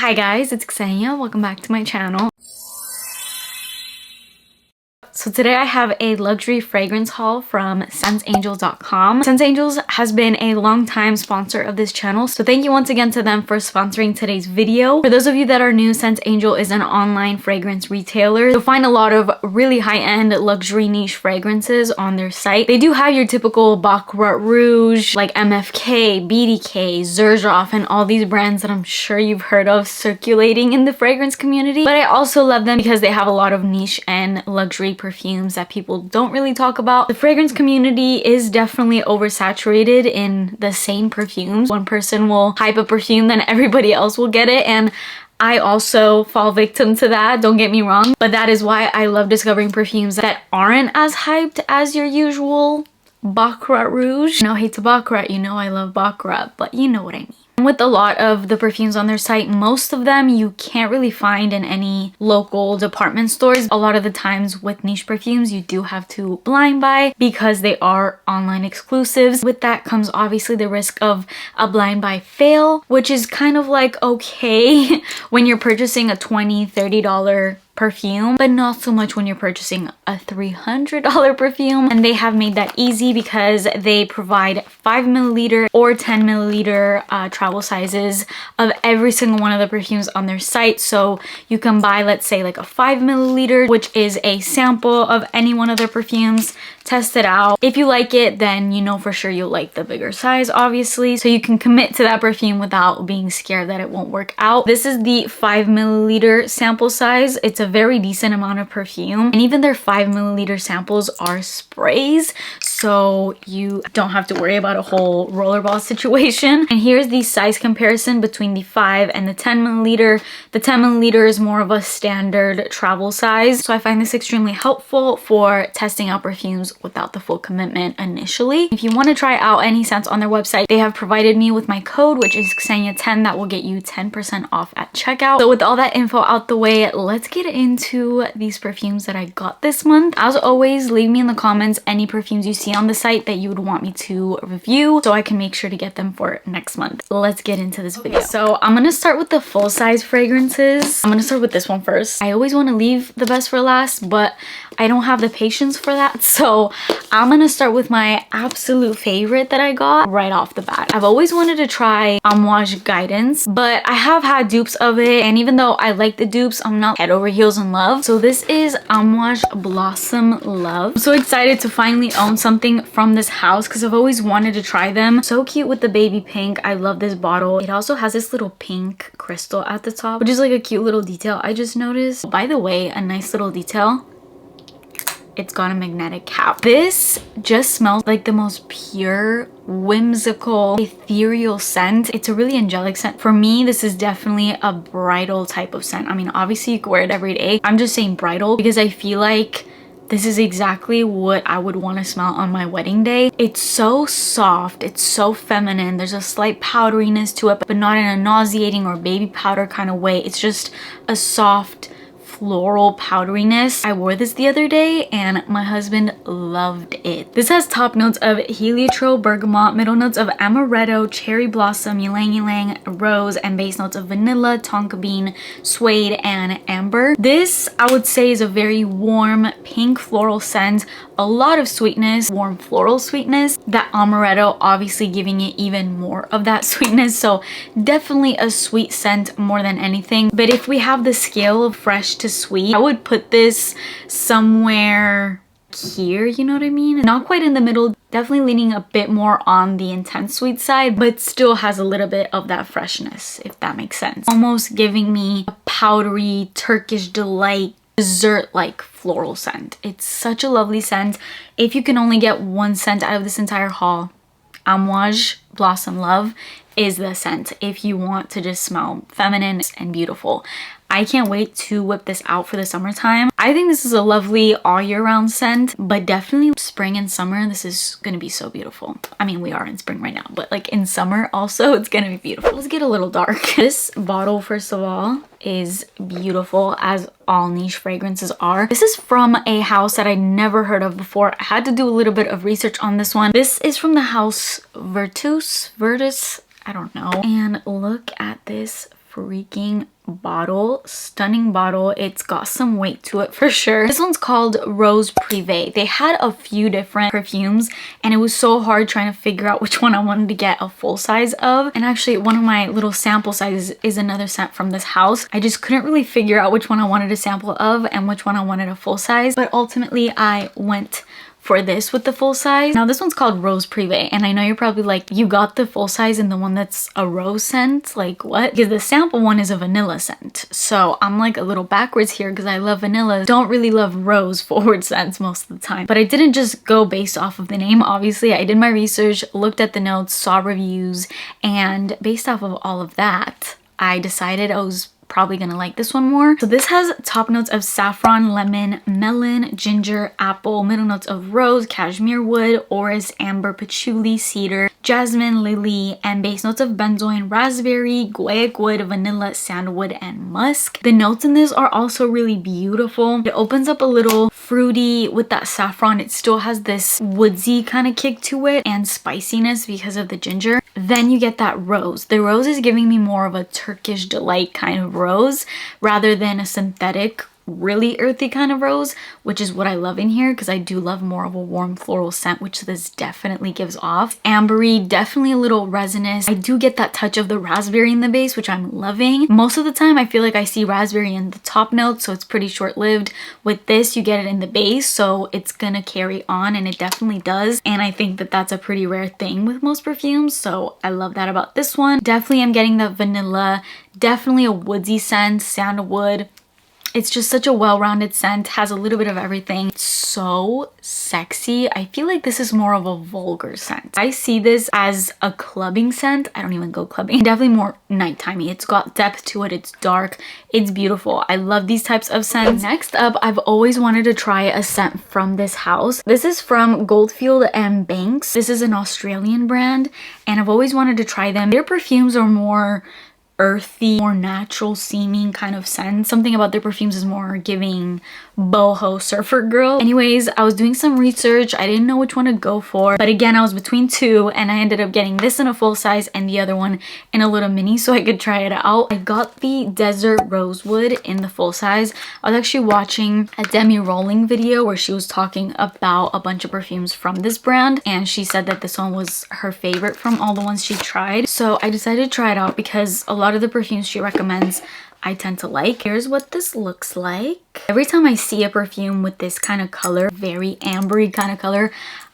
Hi guys, it's Ksenia. Welcome back to my channel. So today I have a luxury fragrance haul from ScentAngels.com. ScentAngels has been a long time sponsor of this channel, so thank you once again to them for sponsoring today's video. For those of you that are new, ScentAngel is an online fragrance retailer. You'll find a lot of really high-end luxury niche fragrances on their site. They do have your typical Baccarat Rouge, like MFK, BDK, Xerjoff, and all these brands that I'm sure you've heard of circulating in the fragrance community. But I also love them because they have a lot of niche and luxury perfumes that people don't really talk about. The fragrance community is definitely oversaturated in the same perfumes. One person will hype a perfume, then everybody else will get it, and I also fall victim to that, don't get me wrong, but that is why I love discovering perfumes that aren't as hyped as your usual Baccarat Rouge. No hate to Baccarat, you know I love Baccarat, but you know what I mean. With a lot of the perfumes on their site, most of them you can't really find in any local department stores. A lot of the times with niche perfumes, you do have to blind buy because they are online exclusives. With that comes obviously the risk of a blind buy fail, which is kind of like okay when you're purchasing a $20, $30 perfume, but not so much when you're purchasing a $300 perfume. And they have made that easy because they provide 5 milliliter or 10 milliliter travel sizes of every single one of the perfumes on their site. So you can buy, let's say, like a 5 milliliter, which is a sample of any one of their perfumes, test it out. If you like it, then you know for sure you'll like the bigger size, obviously, so you can commit to that perfume without being scared that it won't work out. This is the 5 milliliter sample size. It's a very decent amount of perfume, and even their 5 milliliter samples are sprays, so you don't have to worry about a whole rollerball situation. And here's the size comparison between the 5 and the 10 milliliter. The 10 milliliter is more of a standard travel size, so I find this extremely helpful for testing out perfumes without the full commitment initially. If you want to try out any scents on their website, they have provided me with my code, which is Ksenia10, that will get you 10% off at checkout. So with all that info out the way, let's get into these perfumes that I got this month. As always, leave me in the comments any perfumes you see on the site that you would want me to review so I can make sure to get them for next month. Let's get into this video. So I'm gonna start with the full size fragrances. I'm gonna start with this one first. I always want to leave the best for last, but I don't have the patience for that, so I'm gonna start with my absolute favorite that I got right off the bat. I've always wanted to try Amouage Guidance, but I have had dupes of it, and even though I like the dupes, I'm not head over heels in love. So this is Amouage Blossom Love. I'm so excited to finally own something from this house because I've always wanted to try them. So cute with the baby pink. I love this bottle. It also has this little pink crystal at the top, which is like a cute little detail I just noticed. By the way, a nice little detail, it's got a magnetic cap. This just smells like the most pure, whimsical, ethereal scent. It's a really angelic scent. For me, this is definitely a bridal type of scent. I mean, obviously you could wear it every day. I'm just saying bridal because I feel like this is exactly what I would want to smell on my wedding day. It's so soft, it's so feminine. There's a slight powderiness to it, but not in a nauseating or baby powder kind of way. It's just a soft, floral powderiness. I wore this the other day and my husband loved it. This has top notes of heliotrope, bergamot, middle notes of amaretto, cherry blossom, ylang ylang, rose, and base notes of vanilla, tonka bean, suede, and amber. This, I would say, is a very warm pink floral scent. A lot of sweetness, warm floral sweetness. That amaretto obviously giving it even more of that sweetness, so definitely a sweet scent more than anything. But if we have the scale of fresh to sweet, I would put this somewhere here, you know what I mean? Not quite in the middle, definitely leaning a bit more on the intense sweet side, but still has a little bit of that freshness, if that makes sense. Almost giving me a powdery Turkish delight dessert-like floral scent. It's such a lovely scent. If you can only get one scent out of this entire haul, Amouage Blossom Love is the scent if you want to just smell feminine and beautiful. I can't wait to whip this out for the summertime. I think this is a lovely all year round scent, but definitely spring and summer, this is gonna be so beautiful. I mean, we are in spring right now, but like in summer also, it's gonna be beautiful. Let's get a little dark. This bottle, first of all, is beautiful, as all niche fragrances are. This is from a house that I never heard of before. I had to do a little bit of research on this one. This is from the house Verus Vertus, I don't know. And look at this freaking bottle. Stunning bottle. It's got some weight to it for sure. This one's called Rose Privé. They had a few different perfumes and it was so hard trying to figure out which one I wanted to get a full size of. And actually one of my little sample sizes is another scent from this house. I just couldn't really figure out which one I wanted a sample of and which one I wanted a full size, but ultimately I went for this with the full size. Now this one's called Rose Privé, and I know you're probably like, you got the full size in the one that's a rose scent? Like what? Because the sample one is a vanilla scent. So I'm like a little backwards here because I love vanilla. Don't really love rose forward scents most of the time. But I didn't just go based off of the name. Obviously I did my research, looked at the notes, saw reviews, and based off of all of that, I decided I was probably gonna like this one more. So this has top notes of saffron, lemon, melon, ginger, apple, middle notes of rose, cashmere wood, orris, amber, patchouli, cedar, jasmine, lily, and base notes of benzoin, raspberry, guaiac wood, vanilla, sandalwood, and musk. The notes in this are also really beautiful. It opens up a little fruity with that saffron. It still has this woodsy kind of kick to it and spiciness because of the ginger. Then you get that rose. The rose is giving me more of a Turkish delight kind of rose rather than a synthetic really earthy kind of rose, which is what I love in here because I do love more of a warm floral scent, which this definitely gives off. Ambery, definitely a little resinous. I do get that touch of the raspberry in the base, which I'm loving. Most of the time I feel like I see raspberry in the top notes, so it's pretty short-lived. With this you get it in the base, so it's gonna carry on, and it definitely does, and I think that that's a pretty rare thing with most perfumes, so I love that about this one. Definitely I'm getting the vanilla, definitely a woodsy scent, sandalwood. It's just such a well-rounded scent, has a little bit of everything. It's so sexy. I feel like this is more of a vulgar scent. I see this as a clubbing scent. I don't even go clubbing. Definitely more nighttimey. It's got depth to it. It's dark. It's beautiful. I love these types of scents. Next up, I've always wanted to try a scent from this house. This is from Goldfield Banks. This is an Australian brand, and I've always wanted to try them. Their perfumes are more earthy, more natural seeming kind of scent. Something about their perfumes is more giving boho surfer girl. Anyways, I was doing some research. I didn't know which one to go for, but again, I was between two, and I ended up getting this in a full size and the other one in a little mini so I could try it out. I got the Desert Rosewood in the full size. I was actually watching a Demi Rolling video where she was talking about a bunch of perfumes from this brand, and she said that this one was her favorite from all the ones she tried. So I decided to try it out because a lot of the perfumes she recommends I tend to like. Here's what this looks like. Every time I see a perfume with this kind of color, very ambery kind of color,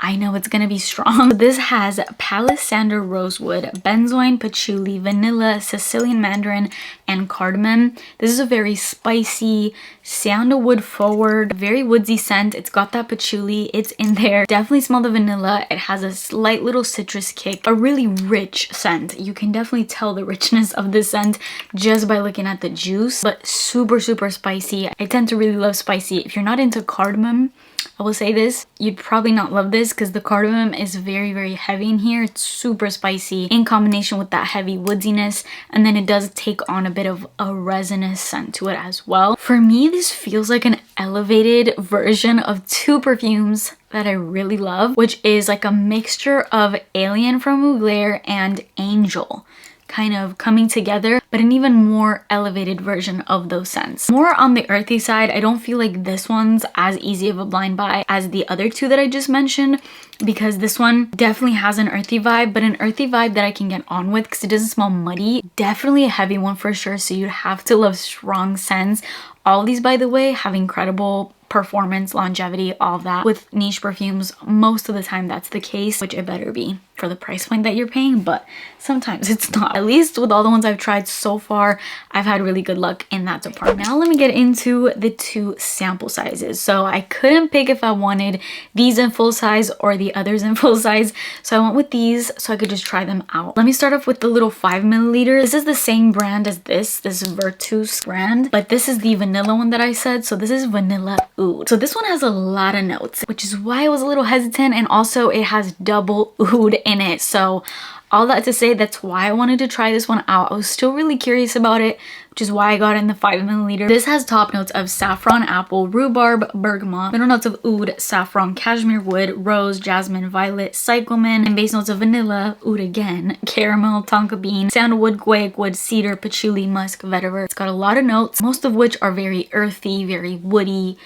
I know it's gonna be strong. This has palisander rosewood, benzoin, patchouli, vanilla, Sicilian mandarin, and cardamom. This is a very spicy, sandalwood forward, very woodsy scent. It's got that patchouli, it's in there. Definitely smell the vanilla. It has a slight little citrus kick, a really rich scent. You can definitely tell the richness of this scent just by looking at the juice, but super, super spicy. I tend to really love spicy. If you're not into cardamom, I will say this, you'd probably not love this because the cardamom is very, very heavy in here. It's super spicy in combination with that heavy woodiness, and then it does take on a bit of a resinous scent to it as well. For me, this feels like an elevated version of two perfumes that I really love, which is like a mixture of Alien from Mugler and Angel, kind of coming together, but an even more elevated version of those scents. More on the earthy side. I don't feel like this one's as easy of a blind buy as the other two that I just mentioned, because this one definitely has an earthy vibe, but an earthy vibe that I can get on with because it doesn't smell muddy. Definitely a heavy one for sure, so you'd have to love strong scents. All these, by the way, have incredible performance, longevity, all of that. With niche perfumes, most of the time that's the case, which it better be for the price point that you're paying, but sometimes it's not. At least with all the ones I've tried so far, I've had really good luck in that department. Now let me get into the two sample sizes. So I couldn't pick if I wanted these in full size or the others in full size, so I went with these so I could just try them out. Let me start off with the little 5 milliliter. This is the same brand as this Vertus brand, but this is the vanilla one that I said, so this is vanilla oud. So this one has a lot of notes, which is why I was a little hesitant, and also it has double oud in it, so all that to say, that's why I wanted to try this one out. I was still really curious about it, which is why I got it in the 5 milliliter. This has top notes of saffron, apple, rhubarb, bergamot, middle notes of oud, saffron, cashmere wood, rose, jasmine, violet, cyclamen, and base notes of vanilla, oud again, caramel, tonka bean, sandalwood, guaiac wood, cedar, patchouli, musk, vetiver. It's got a lot of notes, most of which are very earthy, very woody,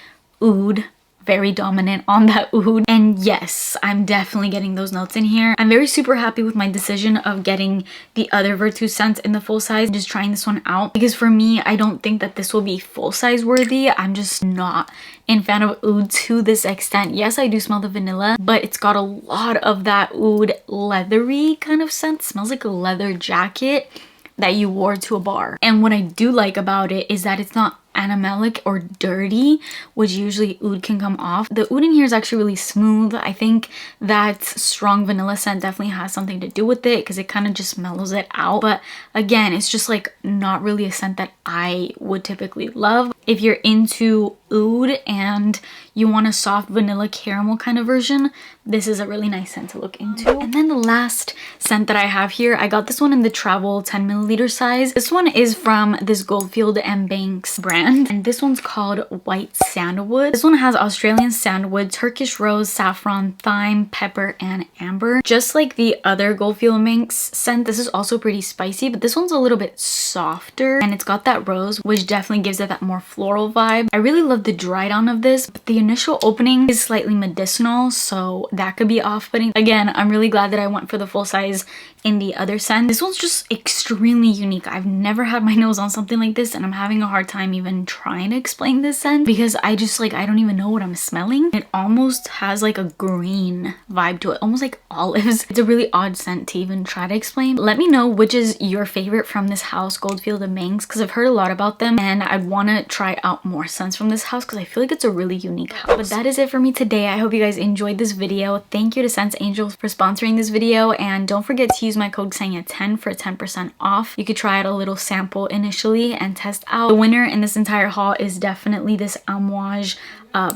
oud, very dominant on that oud. And yes, I'm definitely getting those notes in here. I'm very super happy with my decision of getting the other Vertus scents in the full size, just trying this one out, because for me, I don't think that this will be full size worthy. I'm just not a fan of oud to this extent. Yes, I do smell the vanilla, but it's got a lot of that oud leathery kind of scent. It smells like a leather jacket that you wore to a bar. And what I do like about it is that it's not animalic or dirty, which usually oud can come off. The oud in here is actually really smooth. I think that strong vanilla scent definitely has something to do with it, because it kind of just mellows it out. But again, it's just like not really a scent that I would typically love. If you're into oud and you want a soft vanilla caramel kind of version, this is a really nice scent to look into. And then the last scent that I have here, I got this one in the travel 10 milliliter size. This one is from this Goldfield Banks brand, and this one's called White Sandalwood. This one has Australian sandalwood, Turkish rose, saffron, thyme, pepper, and amber. Just like the other Goldfield Banks scent, this is also pretty spicy, but this one's a little bit softer, and it's got that rose, which definitely gives it that more floral vibe. I really love the dry down of this, but the initial opening is slightly medicinal, so that could be off-putting. Again, I'm really glad that I went for the full size in the other scent. This one's just extremely unique. I've never had my nose on something like this, and I'm having a hard time even trying to explain this scent, because I just like, I don't even know what I'm smelling. It almost has like a green vibe to it, almost like olives. It's a really odd scent to even try to explain. Let me know which is your favorite from this house, Goldfield Banks, because I've heard a lot about them and I want to try out more scents from this house because I feel like it's a really unique house. But that is it for me today. I hope you guys enjoyed this video. Thank you to Scents Angels for sponsoring this video, and don't forget to use my code XENIA10 for 10% off. You could try out a little sample initially and test out. The winner in this entire haul is definitely this Amouage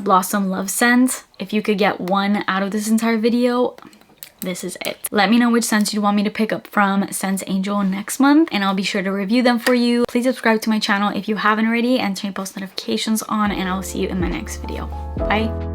Blossom Love scent. If you could get one out of this entire video, this is it. Let me know which scents you want me to pick up from Scents Angel next month, and I'll be sure to review them for you. Please subscribe to my channel if you haven't already, and turn post notifications on, and I'll see you in my next video. Bye.